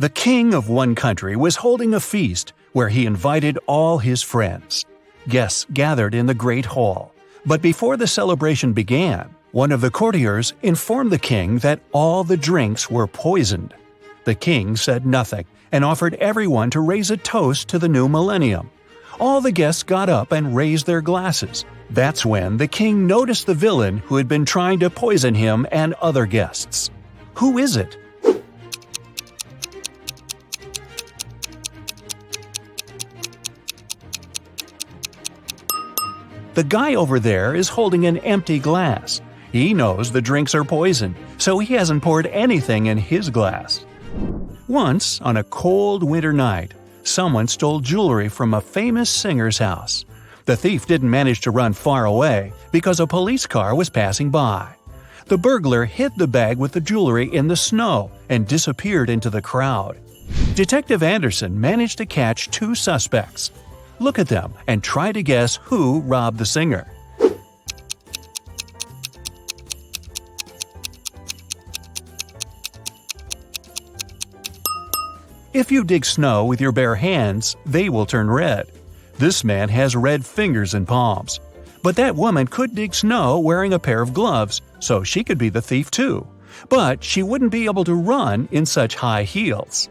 The king of one country was holding a feast where he invited all his friends. Guests gathered in the great hall, but before the celebration began, one of the courtiers informed the king that all the drinks were poisoned. The king said nothing and offered everyone to raise a toast to the new millennium. All the guests got up and raised their glasses. That's when the king noticed the villain who had been trying to poison him and other guests. Who is it? The guy over there is holding an empty glass. He knows the drinks are poison, so he hasn't poured anything in his glass. Once, on a cold winter night, someone stole jewelry from a famous singer's house. The thief didn't manage to run far away because a police car was passing by. The burglar hid the bag with the jewelry in the snow and disappeared into the crowd. Detective Anderson managed to catch 2 suspects. Look at them and try to guess who robbed the singer. If you dig snow with your bare hands, they will turn red. This man has red fingers and palms. But that woman could dig snow wearing a pair of gloves, so she could be the thief too. But she wouldn't be able to run in such high heels.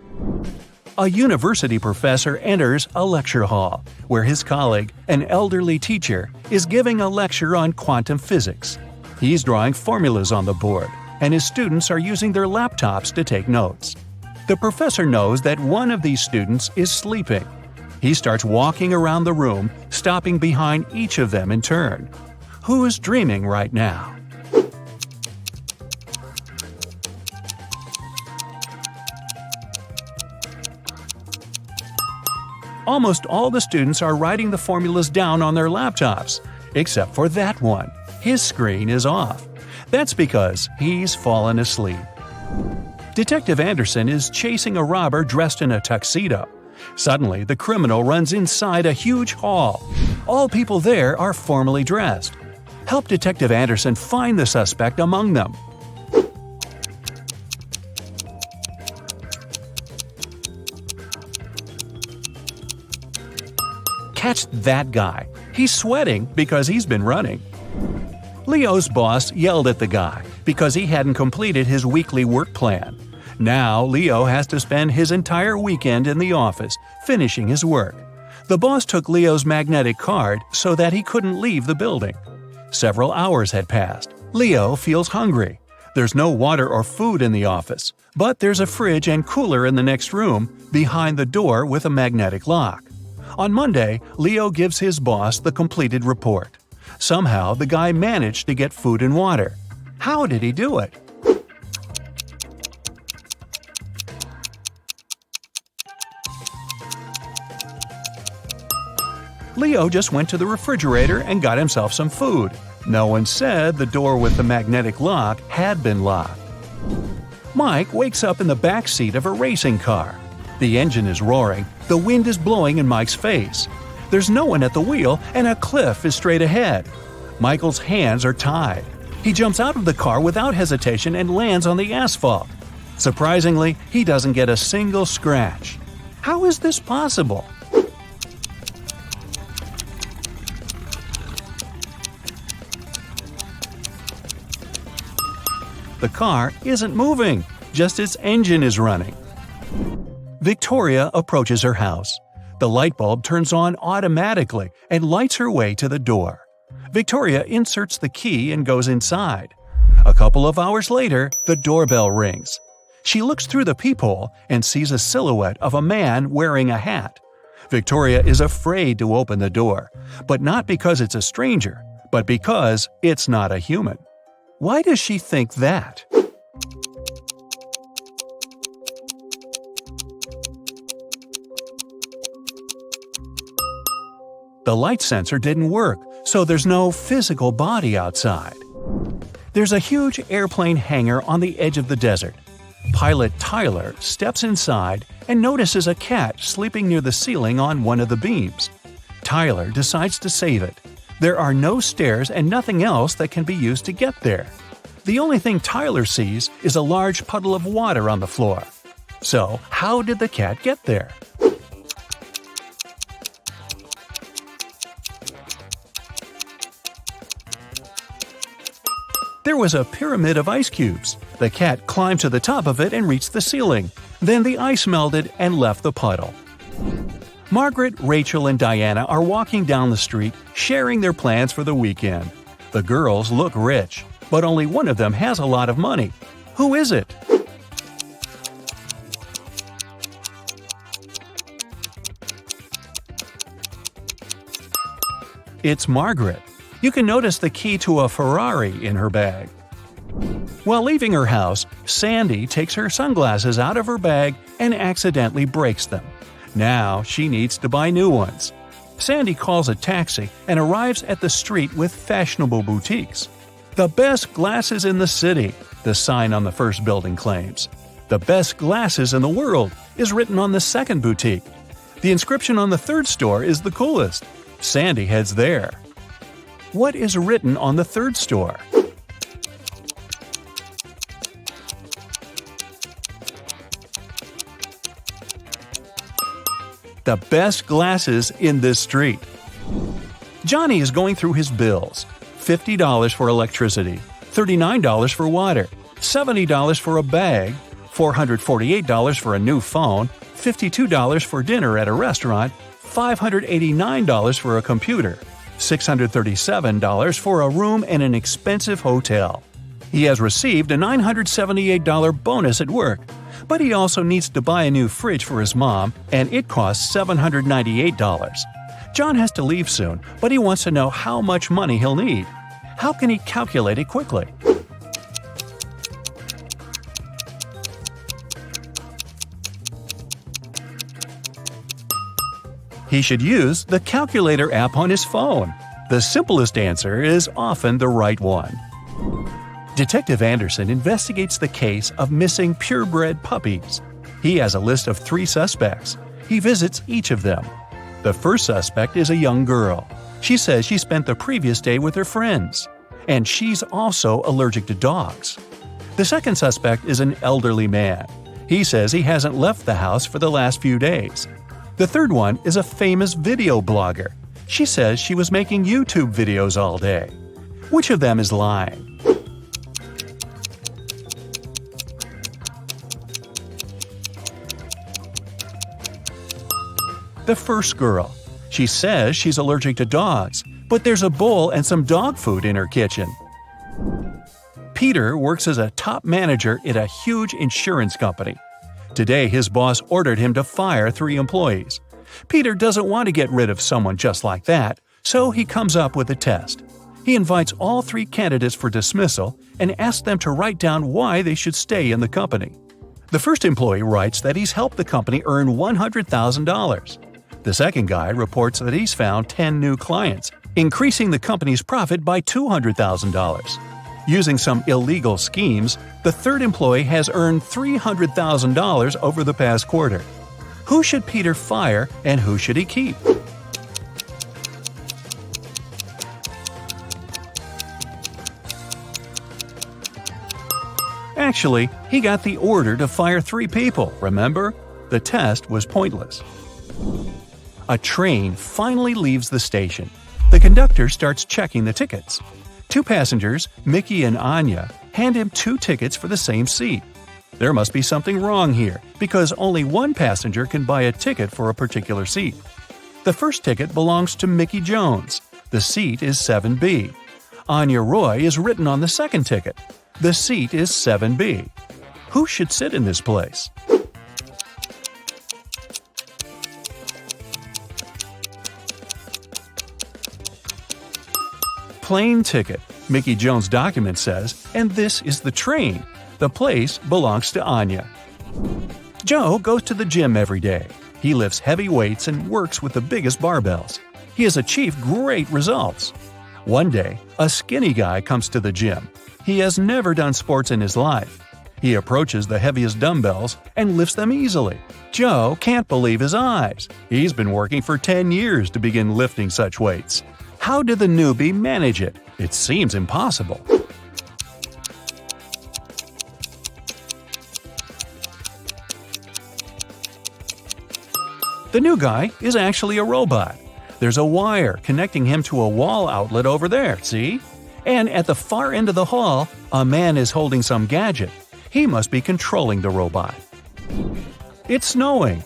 A university professor enters a lecture hall, where his colleague, an elderly teacher, is giving a lecture on quantum physics. He's drawing formulas on the board, and his students are using their laptops to take notes. The professor knows that one of these students is sleeping. He starts walking around the room, stopping behind each of them in turn. Who's dreaming right now? Almost all the students are writing the formulas down on their laptops, except for that one. His screen is off. That's because he's fallen asleep. Detective Anderson is chasing a robber dressed in a tuxedo. Suddenly, the criminal runs inside a huge hall. All people there are formally dressed. Help Detective Anderson find the suspect among them. Catch that guy. He's sweating because he's been running. Leo's boss yelled at the guy because he hadn't completed his weekly work plan. Now Leo has to spend his entire weekend in the office, finishing his work. The boss took Leo's magnetic card so that he couldn't leave the building. Several hours had passed. Leo feels hungry. There's no water or food in the office, but there's a fridge and cooler in the next room, behind the door with a magnetic lock. On Monday, Leo gives his boss the completed report. Somehow, the guy managed to get food and water. How did he do it? Leo just went to the refrigerator and got himself some food. No one said the door with the magnetic lock had been locked. Mike wakes up in the back seat of a racing car. The engine is roaring, the wind is blowing in Mike's face. There's no one at the wheel and a cliff is straight ahead. Michael's hands are tied. He jumps out of the car without hesitation and lands on the asphalt. Surprisingly, he doesn't get a single scratch. How is this possible? The car isn't moving, just its engine is running. Victoria approaches her house. The light bulb turns on automatically and lights her way to the door. Victoria inserts the key and goes inside. A couple of hours later, the doorbell rings. She looks through the peephole and sees a silhouette of a man wearing a hat. Victoria is afraid to open the door, but not because it's a stranger, but because it's not a human. Why does she think that? The light sensor didn't work, so there's no physical body outside. There's a huge airplane hangar on the edge of the desert. Pilot Tyler steps inside and notices a cat sleeping near the ceiling on one of the beams. Tyler decides to save it. There are no stairs and nothing else that can be used to get there. The only thing Tyler sees is a large puddle of water on the floor. So, how did the cat get there? There was a pyramid of ice cubes. The cat climbed to the top of it and reached the ceiling. Then the ice melted and left the puddle. Margaret, Rachel, and Diana are walking down the street, sharing their plans for the weekend. The girls look rich, but only one of them has a lot of money. Who is it? It's Margaret. You can notice the key to a Ferrari in her bag. While leaving her house, Sandy takes her sunglasses out of her bag and accidentally breaks them. Now she needs to buy new ones. Sandy calls a taxi and arrives at the street with fashionable boutiques. "The best glasses in the city," the sign on the first building claims. "The best glasses in the world" is written on the second boutique. The inscription on the third store is the coolest. Sandy heads there. What is written on the third store? The best glasses in this street. Johnny is going through his bills. $50 for electricity, $39 for water, $70 for a bag, $448 for a new phone, $52 for dinner at a restaurant, $589 for a computer, $637 for a room in an expensive hotel. He has received a $978 bonus at work, but he also needs to buy a new fridge for his mom, and it costs $798. John has to leave soon, but he wants to know how much money he'll need. How can he calculate it quickly? He should use the calculator app on his phone. The simplest answer is often the right one. Detective Anderson investigates the case of missing purebred puppies. He has a list of 3 suspects. He visits each of them. The first suspect is a young girl. She says she spent the previous day with her friends. And she's also allergic to dogs. The second suspect is an elderly man. He says he hasn't left the house for the last few days. The third one is a famous video blogger. She says she was making YouTube videos all day. Which of them is lying? The first girl. She says she's allergic to dogs, but there's a bowl and some dog food in her kitchen. Peter works as a top manager at a huge insurance company. Today, his boss ordered him to fire 3 employees. Peter doesn't want to get rid of someone just like that, so he comes up with a test. He invites all 3 candidates for dismissal and asks them to write down why they should stay in the company. The first employee writes that he's helped the company earn $100,000. The second guy reports that he's found 10 new clients, increasing the company's profit by $200,000. Using some illegal schemes, the third employee has earned $300,000 over the past quarter. Who should Peter fire and who should he keep? Actually, he got the order to fire 3 people, remember? The test was pointless. A train finally leaves the station. The conductor starts checking the tickets. 2 passengers, Mickey and Anya, hand him 2 tickets for the same seat. There must be something wrong here, because only one passenger can buy a ticket for a particular seat. The first ticket belongs to Mickey Jones. The seat is 7B. Anya Roy is written on the second ticket. The seat is 7B. Who should sit in this place? Plane ticket, Mickey Jones' document says, and this is the train. The place belongs to Anya. Joe goes to the gym every day. He lifts heavy weights and works with the biggest barbells. He has achieved great results. One day, a skinny guy comes to the gym. He has never done sports in his life. He approaches the heaviest dumbbells and lifts them easily. Joe can't believe his eyes. He's been working for 10 years to begin lifting such weights. How did the newbie manage it? It seems impossible. The new guy is actually a robot. There's a wire connecting him to a wall outlet over there, see? And at the far end of the hall, a man is holding some gadget. He must be controlling the robot. It's snowing.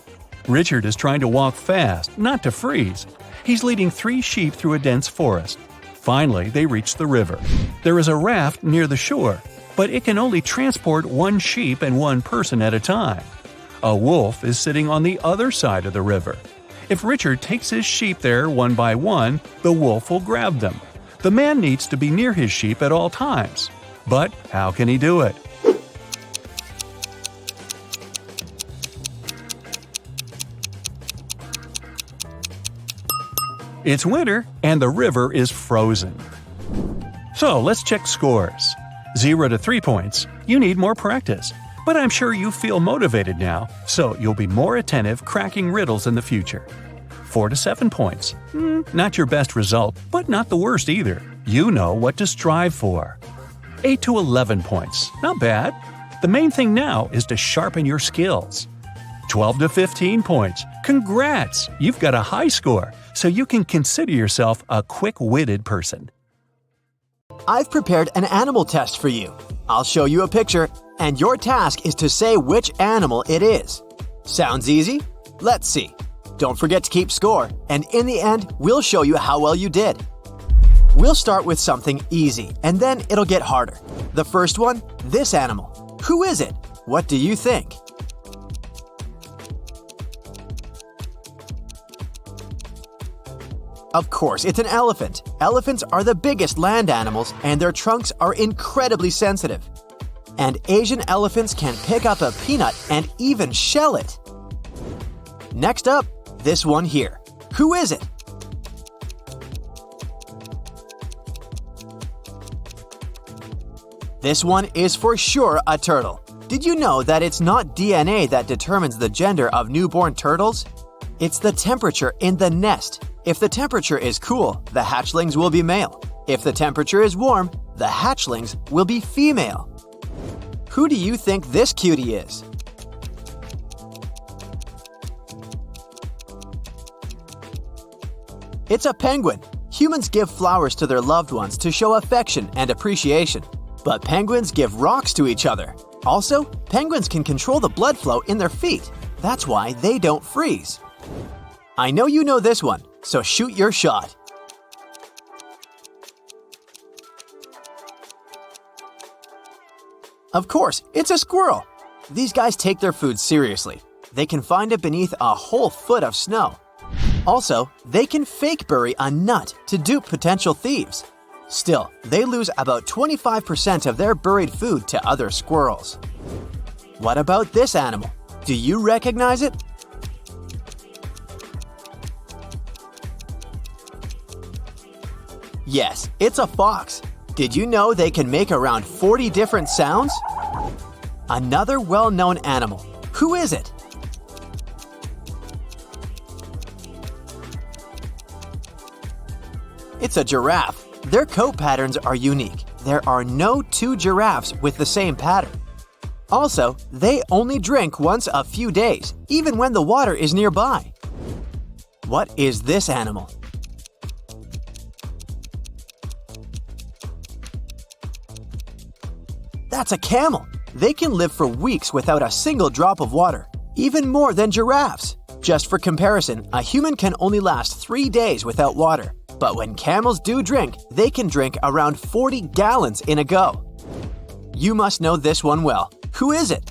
Richard is trying to walk fast, not to freeze. He's leading 3 sheep through a dense forest. Finally, they reach the river. There is a raft near the shore, but it can only transport 1 sheep and 1 person at a time. A wolf is sitting on the other side of the river. If Richard takes his sheep there one by one, the wolf will grab them. The man needs to be near his sheep at all times. But how can he do it? It's winter and the river is frozen. So let's check scores. 0 to 3 points. You need more practice. But I'm sure you feel motivated now, so you'll be more attentive cracking riddles in the future. 4 to 7 points. Not your best result, but not the worst either. You know what to strive for. 8 to 11 points. Not bad. The main thing now is to sharpen your skills. 12 to 15 points. Congrats! You've got a high score, so you can consider yourself a quick-witted person. I've prepared an animal test for you. I'll show you a picture, and your task is to say which animal it is. Sounds easy? Let's see. Don't forget to keep score, and in the end, we'll show you how well you did. We'll start with something easy, and then it'll get harder. The first one, this animal. Who is it? What do you think? Of course, it's an elephant. Elephants are the biggest land animals, and their trunks are incredibly sensitive. And Asian elephants can pick up a peanut and even shell it. Next up, this one here. Who is it? This one is for sure a turtle. Did you know that it's not DNA that determines the gender of newborn turtles? It's the temperature in the nest. If the temperature is cool, the hatchlings will be male. If the temperature is warm, the hatchlings will be female. Who do you think this cutie is? It's a penguin. Humans give flowers to their loved ones to show affection and appreciation. But penguins give rocks to each other. Also, penguins can control the blood flow in their feet. That's why they don't freeze. I know you know this one, so shoot your shot. Of course, it's a squirrel. These guys take their food seriously. They can find it beneath a whole foot of snow. Also, they can fake bury a nut to dupe potential thieves. Still, they lose about 25% of their buried food to other squirrels. What about this animal? Do you recognize it? Yes, it's a fox. Did you know they can make around 40 different sounds? Another well-known animal. Who is it? It's a giraffe. Their coat patterns are unique. There are no 2 giraffes with the same pattern. Also, they only drink once a few days, even when the water is nearby. What is this animal? That's a camel. They can live for weeks without a single drop of water, even more than giraffes. Just for comparison, a human can only last 3 days without water. But when camels do drink, they can drink around 40 gallons in a go. You must know this one well. Who is it?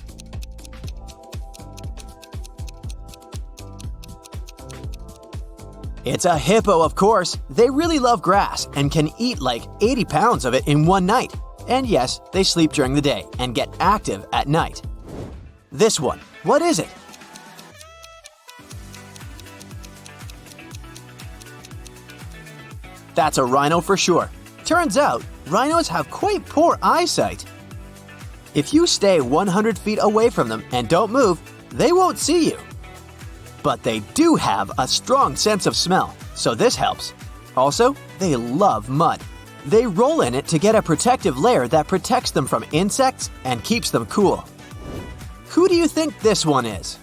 It's a hippo, of course. They really love grass and can eat like 80 pounds of it in one night. And yes, they sleep during the day and get active at night. This one, what is it? That's a rhino for sure. Turns out, rhinos have quite poor eyesight. If you stay 100 feet away from them and don't move, they won't see you. But they do have a strong sense of smell, so this helps. Also, they love mud. They roll in it to get a protective layer that protects them from insects and keeps them cool. Who do you think this one is?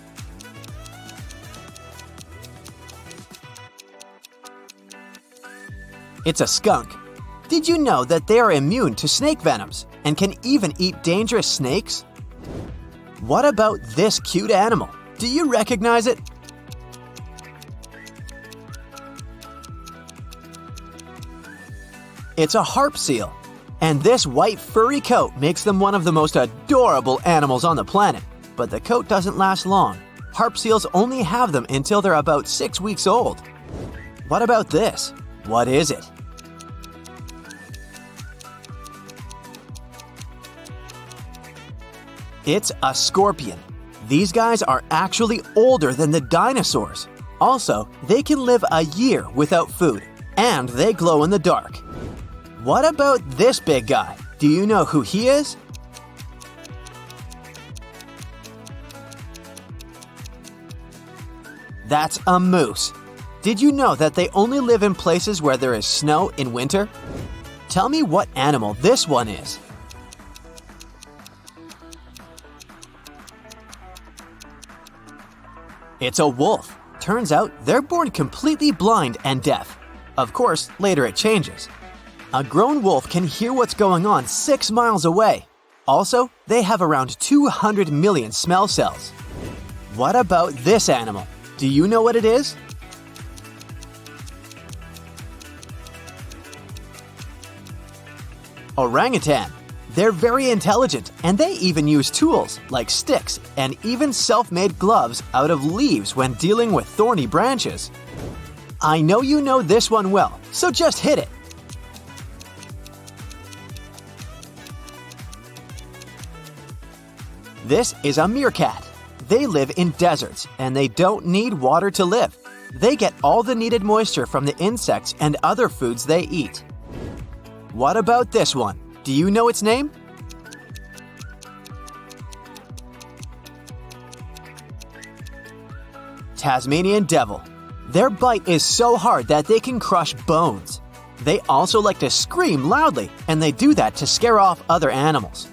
It's a skunk. Did you know that they are immune to snake venoms and can even eat dangerous snakes? What about this cute animal? Do you recognize it? It's a harp seal. And this white furry coat makes them one of the most adorable animals on the planet. But the coat doesn't last long. Harp seals only have them until they're about 6 weeks old. What about this? What is it? It's a scorpion. These guys are actually older than the dinosaurs. Also, they can live a year without food, and they glow in the dark. What about this big guy? Do you know who he is? That's a moose. Did you know that they only live in places where there is snow in winter? Tell me what animal this one is. It's a wolf. Turns out they're born completely blind and deaf. Of course, later it changes. A grown wolf can hear what's going on 6 miles away. Also, they have around 200 million smell cells. What about this animal? Do you know what it is? Orangutan. They're very intelligent, and they even use tools like sticks and even self-made gloves out of leaves when dealing with thorny branches. I know you know this one well, so just hit it. This is a meerkat. They live in deserts, and they don't need water to live. They get all the needed moisture from the insects and other foods they eat. What about this one? Do you know its name? Tasmanian devil. Their bite is so hard that they can crush bones. They also like to scream loudly, and they do that to scare off other animals.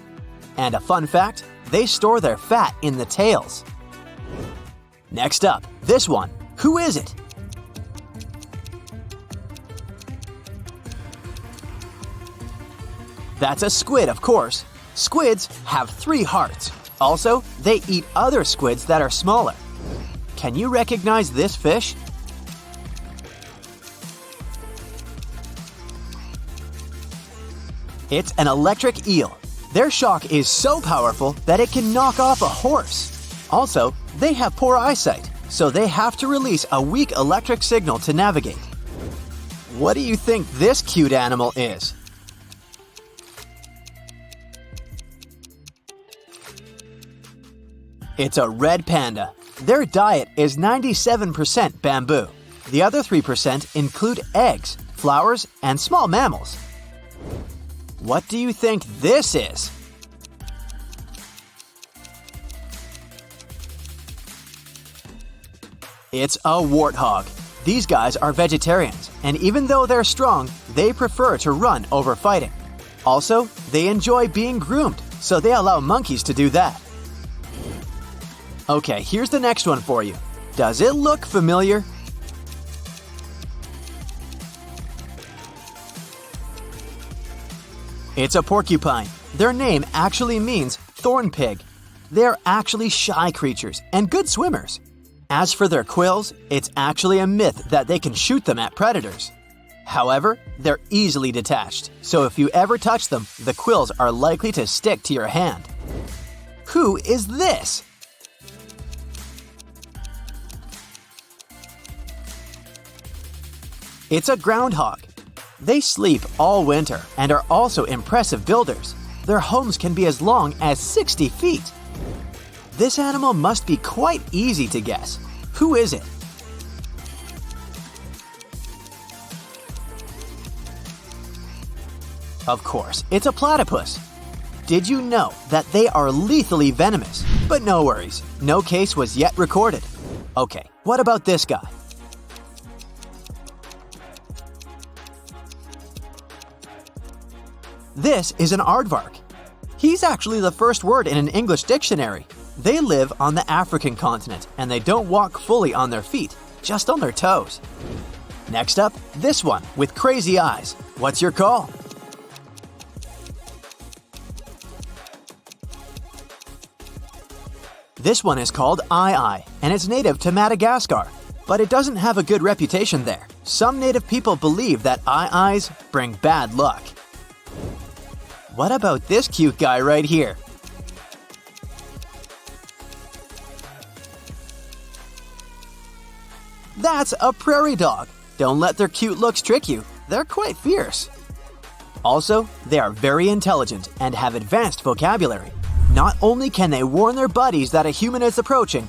And a fun fact, they store their fat in the tails. Next up, this one. Who is it? That's a squid, of course. Squids have 3 hearts. Also, they eat other squids that are smaller. Can you recognize this fish? It's an electric eel. Their shock is so powerful that it can knock off a horse. Also, they have poor eyesight, so they have to release a weak electric signal to navigate. What do you think this cute animal is? It's a red panda. Their diet is 97% bamboo. The other 3% include eggs, flowers, and small mammals. What do you think this is? It's a warthog. These guys are vegetarians, and even though they're strong, they prefer to run over fighting. Also, they enjoy being groomed, so they allow monkeys to do that. Okay, here's the next one for you. Does it look familiar? It's a porcupine. Their name actually means thorn pig. They're actually shy creatures and good swimmers. As for their quills, it's actually a myth that they can shoot them at predators. However, they're easily detached, so if you ever touch them, the quills are likely to stick to your hand. Who is this? It's a groundhog. They sleep all winter and are also impressive builders. Their homes can be as long as 60 feet. This animal must be quite easy to guess. Who is it? Of course, it's a platypus. Did you know that they are lethally venomous? But no worries, no case was yet recorded. Okay, what about this guy? This is an aardvark. He's actually the first word in an English dictionary. They live on the African continent, and they don't walk fully on their feet, just on their toes. Next up, this one with crazy eyes. What's your call? This one is called Eye, and it's native to Madagascar, but it doesn't have a good reputation there. Some native people believe that eyes bring bad luck. What about this cute guy right here? That's a prairie dog. Don't let their cute looks trick you. They're quite fierce. Also, they are very intelligent and have advanced vocabulary. Not only can they warn their buddies that a human is approaching.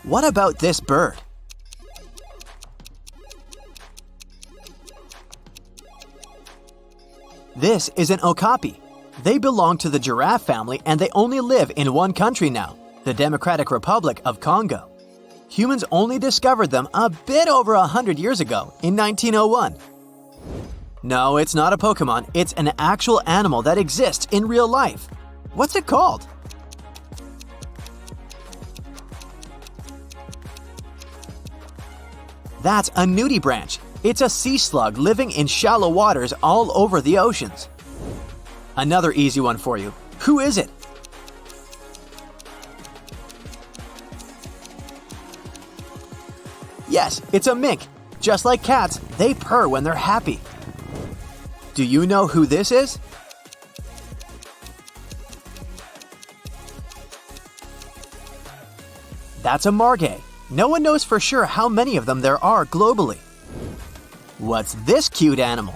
What about this bird? This is an okapi. They belong to the giraffe family and they only live in one country now, the Democratic Republic of Congo. Humans only discovered them a bit over 100 years ago, in 1901. No, it's not a Pokemon, it's an actual animal that exists in real life. What's it called? That's a nudibranch. It's a sea slug living in shallow waters all over the oceans. Another easy one for you. Who is it? Yes, it's a mink. Just like cats, they purr when they're happy. Do you know who this is? That's a margay. No one knows for sure how many of them there are globally. What's this cute animal?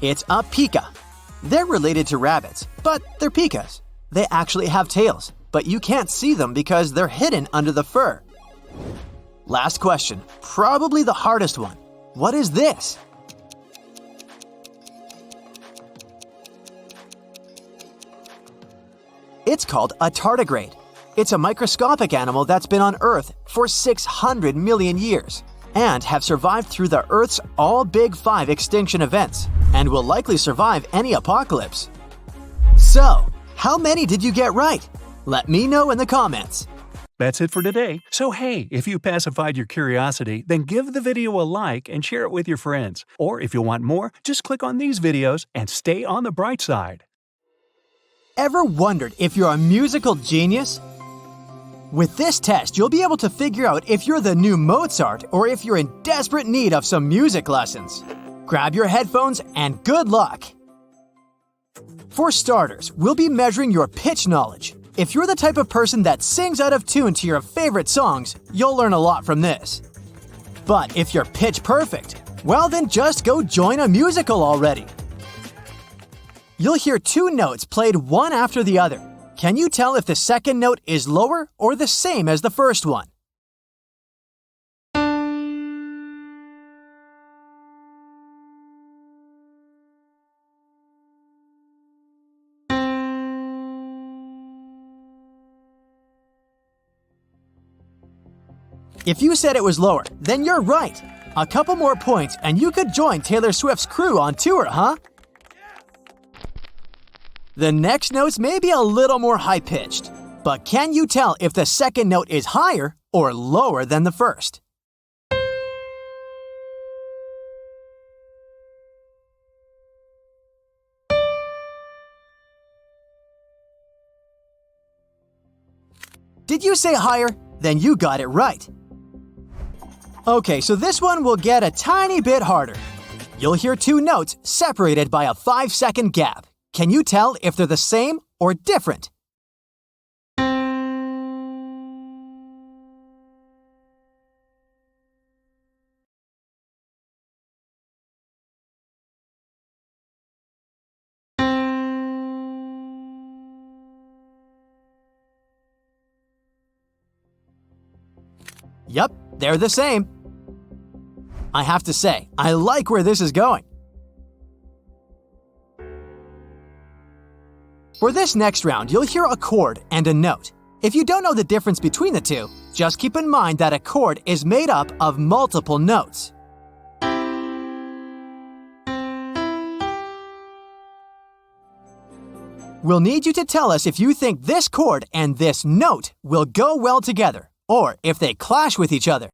It's a pika. They're related to rabbits, but they're pikas. They actually have tails, but you can't see them because they're hidden under the fur. Last question, probably the hardest one. What is this? It's called a tardigrade. It's a microscopic animal that's been on Earth for 600 million years and have survived through the Earth's all big 5 extinction events and will likely survive any apocalypse. So, how many did you get right? Let me know in the comments. That's it for today. So hey, if you pacified your curiosity, then give the video a like and share it with your friends. Or if you want more, just click on these videos and stay on the bright side. Ever wondered if you're a musical genius? With this test, you'll be able to figure out if you're the new Mozart or if you're in desperate need of some music lessons. Grab your headphones and good luck! For starters, we'll be measuring your pitch knowledge. If you're the type of person that sings out of tune to your favorite songs, you'll learn a lot from this. But if you're pitch perfect, well then just go join a musical already. You'll hear 2 notes played one after the other. Can you tell if the second note is lower or the same as the first one? If you said it was lower, then you're right. A couple more points and you could join Taylor Swift's crew on tour, huh? The next notes may be a little more high-pitched, but can you tell if the second note is higher or lower than the first? Did you say higher? Then you got it right. Okay, so this one will get a tiny bit harder. You'll hear 2 notes separated by a 5-second gap. Can you tell if they're the same or different? Yep, they're the same. I have to say, I like where this is going. For this next round, you'll hear a chord and a note. If you don't know the difference between the two, just keep in mind that a chord is made up of multiple notes. We'll need you to tell us if you think this chord and this note will go well together, or if they clash with each other.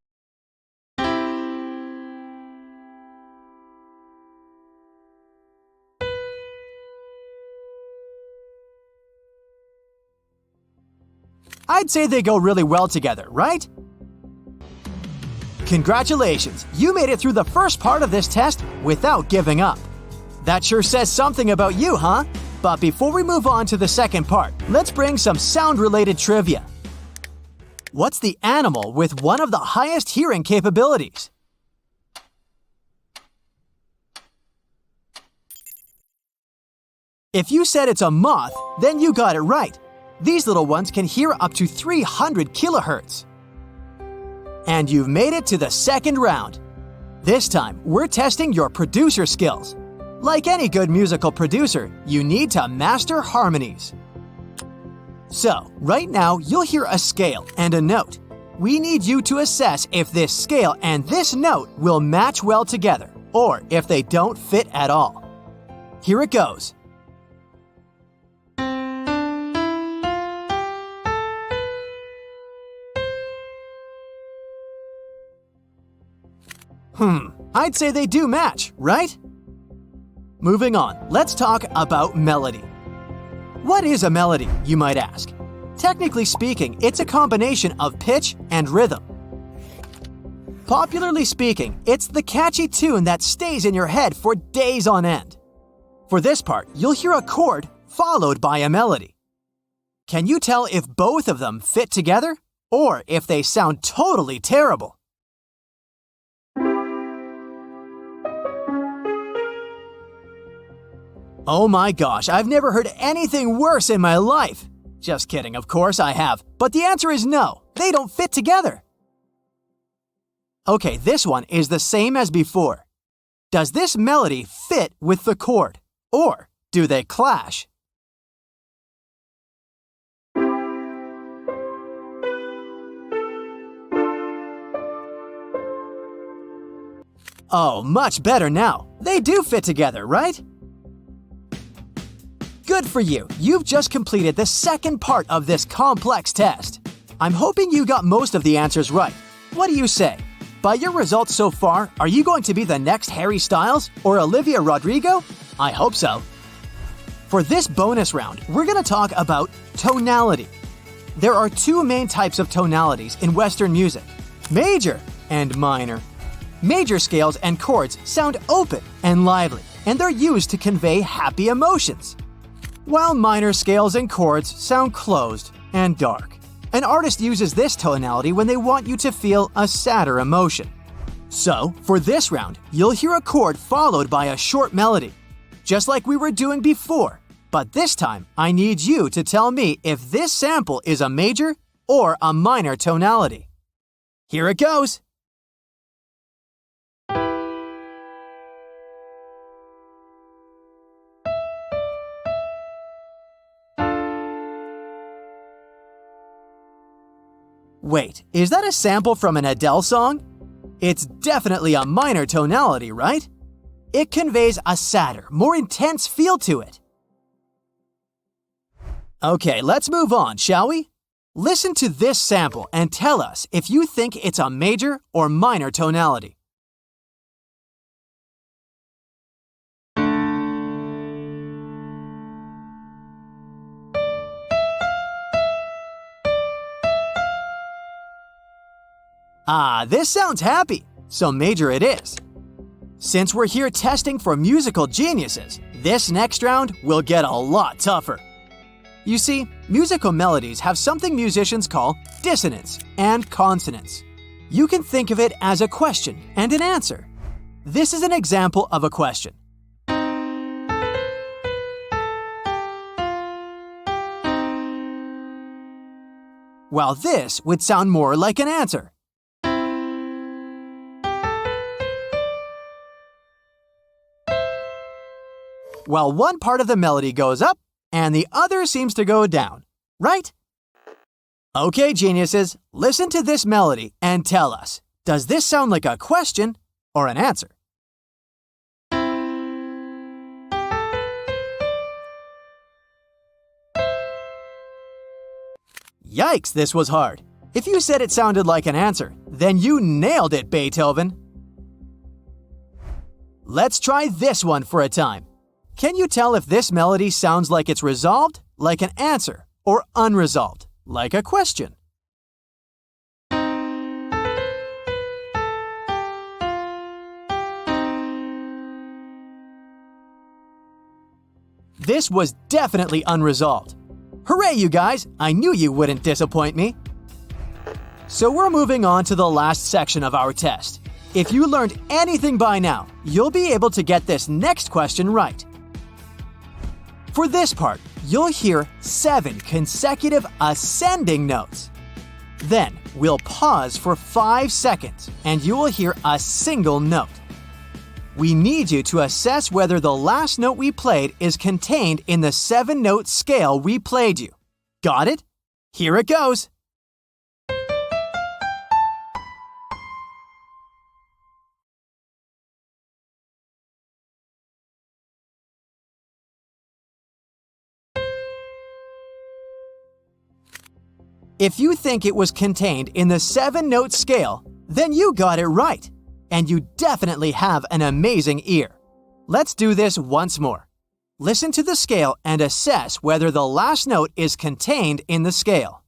I'd say they go really well together, right? Congratulations! You made it through the first part of this test without giving up. That sure says something about you, huh? But before we move on to the second part, let's bring some sound-related trivia. What's the animal with one of the highest hearing capabilities? If you said it's a moth, then you got it right. These little ones can hear up to 300 kilohertz. And you've made it to the second round. This time, we're testing your producer skills. Like any good musical producer, you need to master harmonies. So, right now, you'll hear a scale and a note. We need you to assess if this scale and this note will match well together, or if they don't fit at all. Here it goes. I'd say they do match, right? Moving on, let's talk about melody. What is a melody, you might ask? Technically speaking, it's a combination of pitch and rhythm. Popularly speaking, it's the catchy tune that stays in your head for days on end. For this part, you'll hear a chord followed by a melody. Can you tell if both of them fit together, or if they sound totally terrible? Oh my gosh, I've never heard anything worse in my life. Just kidding, of course I have. But the answer is no, they don't fit together. Okay, this one is the same as before. Does this melody fit with the chord, or do they clash? Oh, much better now. They do fit together, right? Good for you! You've just completed the second part of this complex test. I'm hoping you got most of the answers right. What do you say? By your results so far, are you going to be the next Harry Styles or Olivia Rodrigo? I hope so. For this bonus round, we're going to talk about tonality. There are two main types of tonalities in Western music: major and minor. Major scales and chords sound open and lively, and they're used to convey happy emotions, while minor scales and chords sound closed and dark. An artist uses this tonality when they want you to feel a sadder emotion. So, for this round, you'll hear a chord followed by a short melody, just like we were doing before. But this time, I need you to tell me if this sample is a major or a minor tonality. Here it goes! Wait, is that a sample from an Adele song? It's definitely a minor tonality, right? It conveys a sadder, more intense feel to it. Okay, let's move on, shall we? Listen to this sample and tell us if you think it's a major or minor tonality. Ah, this sounds happy, so major it is. Since we're here testing for musical geniuses, this next round will get a lot tougher. You see, musical melodies have something musicians call dissonance and consonance. You can think of it as a question and an answer. This is an example of a question. While this would sound more like an answer. Well, one part of the melody goes up, and the other seems to go down, right? Okay, geniuses, listen to this melody and tell us, does this sound like a question or an answer? Yikes, this was hard. If you said it sounded like an answer, then you nailed it, Beethoven. Let's try this one for a time. Can you tell if this melody sounds like it's resolved, like an answer, or unresolved, like a question? This was definitely unresolved. Hooray, you guys! I knew you wouldn't disappoint me. So we're moving on to the last section of our test. If you learned anything by now, you'll be able to get this next question right. For this part, you'll hear 7 consecutive ascending notes. Then, we'll pause for 5 seconds, and you will hear a single note. We need you to assess whether the last note we played is contained in the 7-note scale we played you. Got it? Here it goes! If you think it was contained in the 7-note scale, then you got it right. And you definitely have an amazing ear. Let's do this once more. Listen to the scale and assess whether the last note is contained in the scale.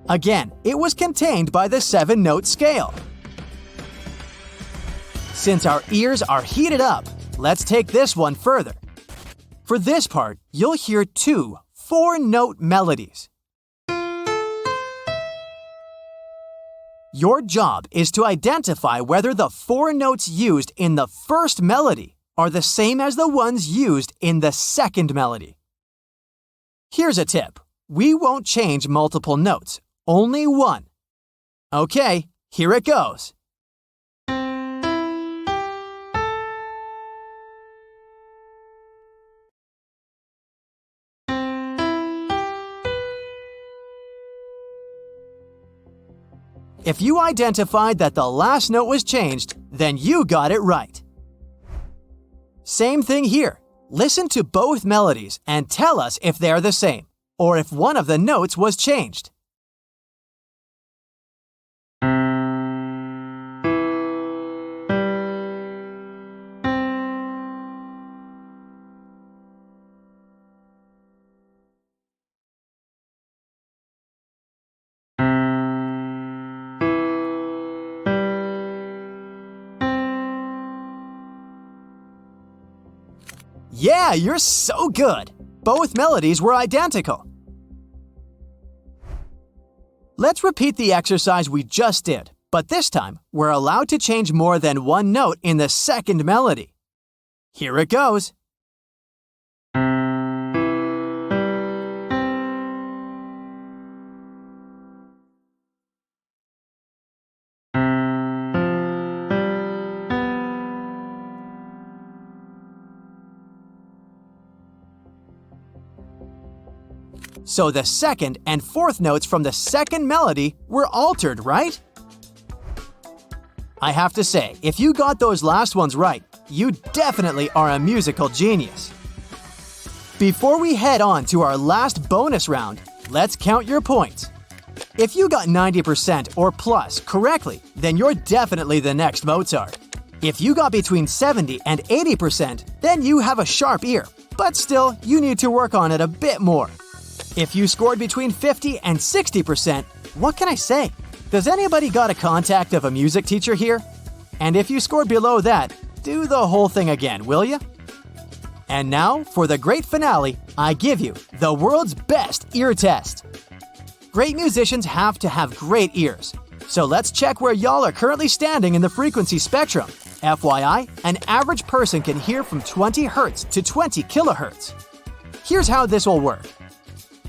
Again, it was contained by the 7-note scale. Since our ears are heated up, let's take this one further. For this part, you'll hear 2 4-note melodies. Your job is to identify whether the 4 notes used in the first melody are the same as the ones used in the second melody. Here's a tip. We won't change multiple notes. Only one. Okay, here it goes. If you identified that the last note was changed, then you got it right. Same thing here. Listen to both melodies and tell us if they're the same, or if one of the notes was changed. Yeah, you're so good! Both melodies were identical. Let's repeat the exercise we just did, but this time we're allowed to change more than one note in the second melody. Here it goes. So the second and fourth notes from the second melody were altered, right? I have to say, if you got those last ones right, you definitely are a musical genius. Before we head on to our last bonus round, let's count your points. If you got 90% or plus correctly, then you're definitely the next Mozart. If you got between 70 and 80%, then you have a sharp ear, but still, you need to work on it a bit more. If you scored between 50 and 60%, what can I say? Does anybody got a contact of a music teacher here? And if you scored below that, do the whole thing again, will you? And now, for the great finale, I give you the world's best ear test. Great musicians have to have great ears. So let's check where y'all are currently standing in the frequency spectrum. FYI, an average person can hear from 20 Hz to 20 kHz. Here's how this will work.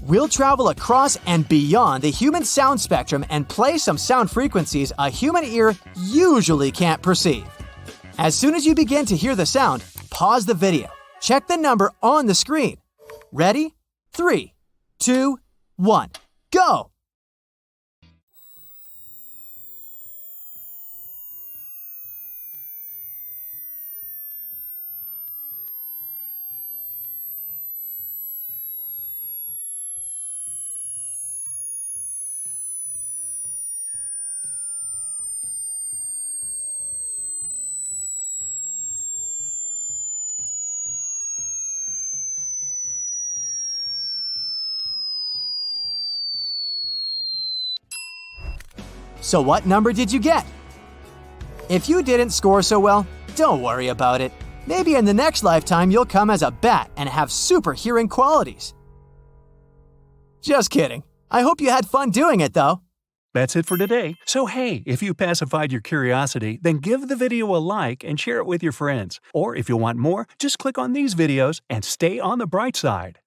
We'll travel across and beyond the human sound spectrum and play some sound frequencies a human ear usually can't perceive. As soon as you begin to hear the sound, pause the video. Check the number on the screen. Ready? 3, 2, 1. Go! So what number did you get? If you didn't score so well, don't worry about it. Maybe in the next lifetime you'll come as a bat and have super hearing qualities. Just kidding. I hope you had fun doing it though. That's it for today. So hey, if you pacified your curiosity, then give the video a like and share it with your friends. Or if you want more, just click on these videos and stay on the bright side.